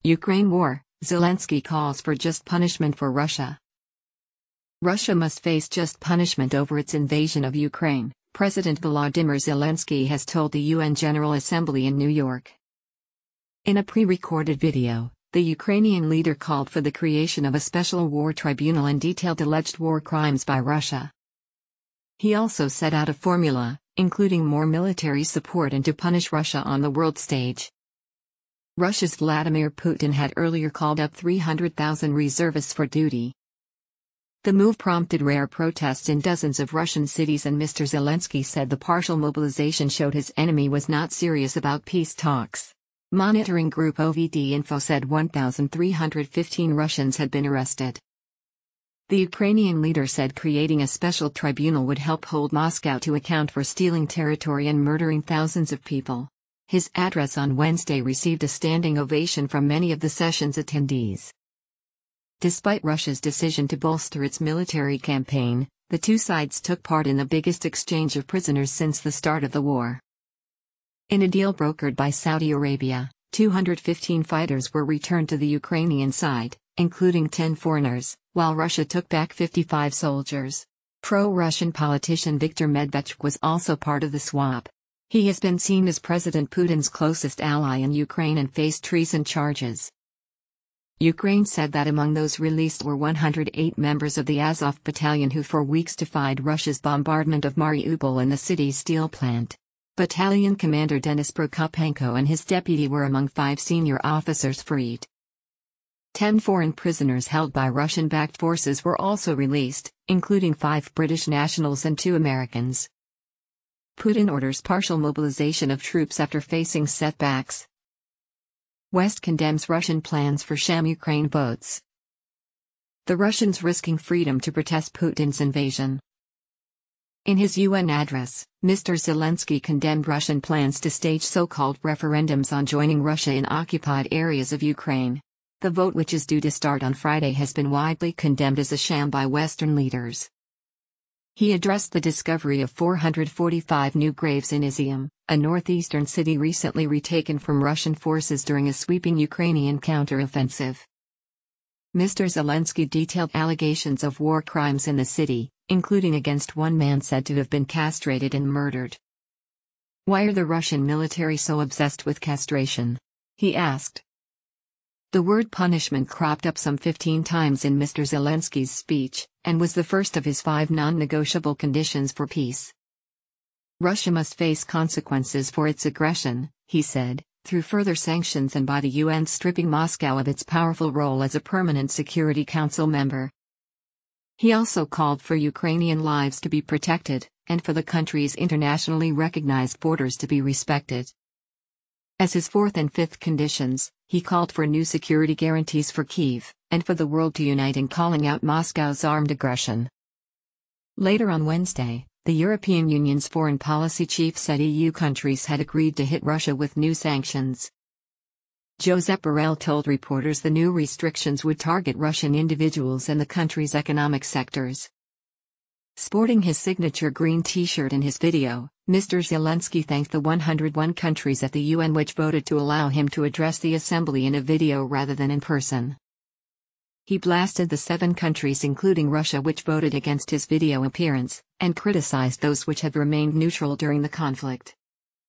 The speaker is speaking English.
Ukraine war, Zelensky calls for just punishment for Russia. Russia must face just punishment over its invasion of Ukraine, President Volodymyr Zelensky has told the UN General Assembly in New York. In a pre-recorded video, the Ukrainian leader called for the creation of a special war tribunal and detailed alleged war crimes by Russia. He also set out a formula, including more military support and to punish Russia on the world stage. Russia's Vladimir Putin had earlier called up 300,000 reservists for duty. The move prompted rare protests in dozens of Russian cities, and Mr. Zelensky said the partial mobilization showed his enemy was not serious about peace talks. Monitoring group OVD Info said 1,315 Russians had been arrested. The Ukrainian leader said creating a special tribunal would help hold Moscow to account for stealing territory and murdering thousands of people. His address on Wednesday received a standing ovation from many of the session's attendees. Despite Russia's decision to bolster its military campaign, the two sides took part in the biggest exchange of prisoners since the start of the war. In a deal brokered by Saudi Arabia, 215 fighters were returned to the Ukrainian side, including 10 foreigners, while Russia took back 55 soldiers. Pro-Russian politician Viktor Medvedchuck was also part of the swap. He has been seen as President Putin's closest ally in Ukraine and faced treason charges. Ukraine said that among those released were 108 members of the Azov battalion who for weeks defied Russia's bombardment of Mariupol and the city's steel plant. Battalion commander Denis Prokopenko and his deputy were among 5 senior officers freed. 10 foreign prisoners held by Russian-backed forces were also released, including 5 British nationals and 2 Americans. Putin orders partial mobilization of troops after facing setbacks. West condemns Russian plans for sham Ukraine votes. The Russians risking freedom to protest Putin's invasion. In his UN address, Mr. Zelensky condemned Russian plans to stage so-called referendums on joining Russia in occupied areas of Ukraine. The vote, which is due to start on Friday, has been widely condemned as a sham by Western leaders. He addressed the discovery of 445 new graves in Izyum, a northeastern city recently retaken from Russian forces during a sweeping Ukrainian counteroffensive. Mr. Zelensky detailed allegations of war crimes in the city, including against one man said to have been castrated and murdered. "Why are the Russian military so obsessed with castration?" he asked. The word punishment cropped up some 15 times in Mr. Zelensky's speech, and was the first of his 5 non-negotiable conditions for peace. Russia must face consequences for its aggression, he said, through further sanctions and by the UN stripping Moscow of its powerful role as a permanent Security Council member. He also called for Ukrainian lives to be protected, and for the country's internationally recognized borders to be respected. As his 4th and 5th conditions, he called for new security guarantees for Kiev, and for the world to unite in calling out Moscow's armed aggression. Later on Wednesday, the European Union's foreign policy chief said EU countries had agreed to hit Russia with new sanctions. Josep Borrell told reporters the new restrictions would target Russian individuals and the country's economic sectors. Sporting his signature green t-shirt in his video, Mr. Zelensky thanked the 101 countries at the UN which voted to allow him to address the assembly in a video rather than in person. He blasted the 7 countries including Russia which voted against his video appearance, and criticized those which have remained neutral during the conflict.